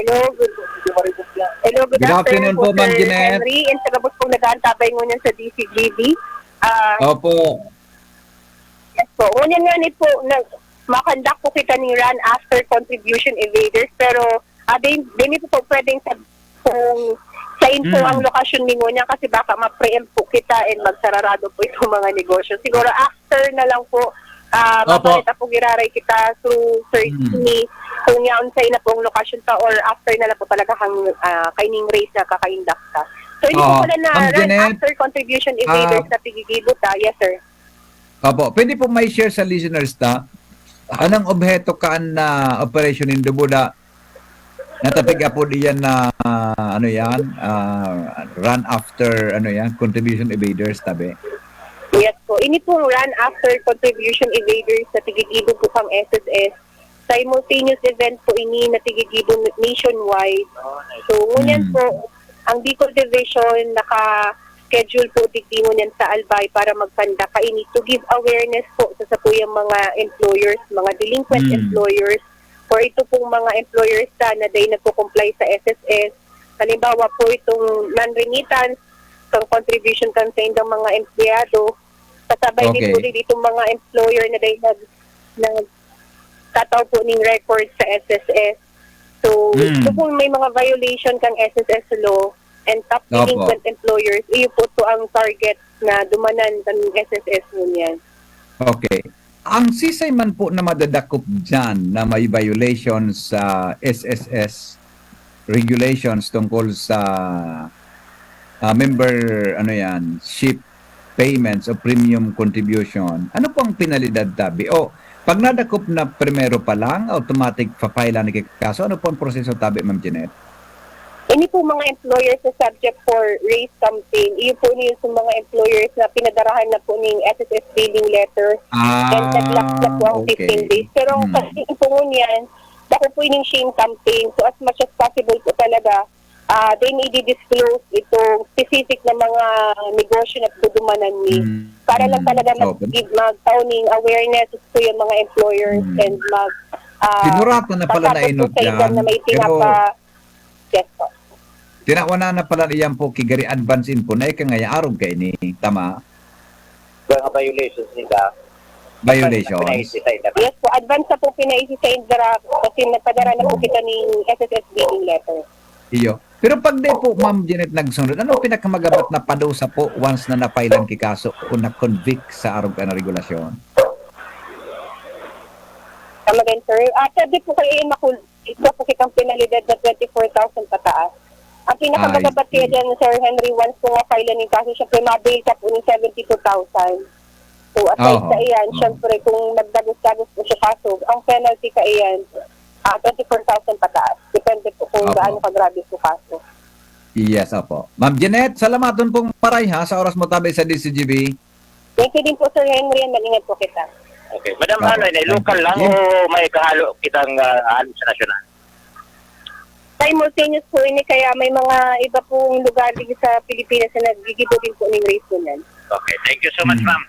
Hello, good Good afternoon po, Ma'am Sir Jeanette. Henry. And sa gabos pong nag-aantabay ngunyan sa DCGB. Opo. Yes po. Ngunyan nga ni po, makandak po kita ni run after contribution evaders. Pero, din po pwedeng sa info ang lokasyon ni ngunyan kasi baka ma-preempt po kita and magsararado po itong mga negosyo. Siguro after na lang po, mapalita po giraray kita through search ni kung yaon sa ina pong lokasyon ka or after na lang po talaga kang kaining race na kakaindak ka. So, hindi po pala na Ma'am run Jeanette, after contribution evaders na pigigibot Yes, sir. Opo, pwede po may share sa listeners ta anong obheto kaan na operation in Dubuda natapiga po diyan na run after contribution evaders tabi. Yes po. Ini pong run after contribution evaders na tigigibot po kang SSS. Simultaneous event po ini na tigigibot nationwide. So, ngunyan po, ang Bicol Division naka-schedule po digdimo niyan sa Albay para magpanda kaini to give awareness po sa sapuyang mga employers, mga delinquent employers, or ito pong mga employers na day nagko-comply sa SSS. Halimbawa po itong non-remittance, itong contribution campaign ng mga empleyado, kasabay din po din itong mga employer na day nagtataw po ng record sa SSS. So, ito po may mga violation kang SSS law and top delinquent employers, iyo po to ang target na dumanan ng SSS nun yan. Okay. Ang sisay man po na madadakop dyan na may violations sa SSS regulations tungkol sa ship payments o premium contribution, ano pong penalidad tabi? O pag nadakop na primero pa lang, automatic papailan ni kaso, ano po ang proseso tabi, Ma'am Jeanette? Ini po mga employers na subject for race campaign, iyo po niyo sa mga employers na pinadarahan na po ng SSS billing letter and nag-lapse na po ang 15 days. Pero kasi po ngunyan, dako po yung shame campaign, so as much as possible po talaga, they need to disclose itong specific na mga negosyo na dudumanan ni para lang talaga mag-towning awareness to yung mga employers and Pinuratan na pala na inot yan. Na may yes po. Tinawana na pala iyan po kigari advance info na ikangaya arog kay ni tama? Mga violations nila. Violations? Yes po, advance na po pinaisi sa Indra kasi nagpadara na po kita ng SSS billing letter. Iyo. Pero pag di po, Ma'am Jeanette, nagsunod, ano pinakamagabat na padusa po once na napailan kikaso o na-convict sa arog ka na regulasyon? Tama din, sir. Sabi po kayo ito po kitang penalidad na 24,000 pataas. Ang pinakamagabat kaya dyan, Sir Henry, once po nga pailan yung kaso, syempre mabail ka po ng 72,000. So, aside sa iyan, syempre, kung nagdagos-dagos po siya kaso, ang penalty ka iyan, 24,000 pataas. Depende po kung gaano kagrabe po kaso. Yes, opo. Ma'am Jeanette, salamaton pong paray ha sa oras mo tabi sa DCGB. Thank you din po, Sir Henry, and malingat po kita. Okay. Madam, local lang o may kahalo kitang halos sa nasyonal? Simultaneous po ini, kaya may mga iba pong lugar din sa Pilipinas na nagigibo din po ng race po yan. Okay. Thank you so much, ma'am.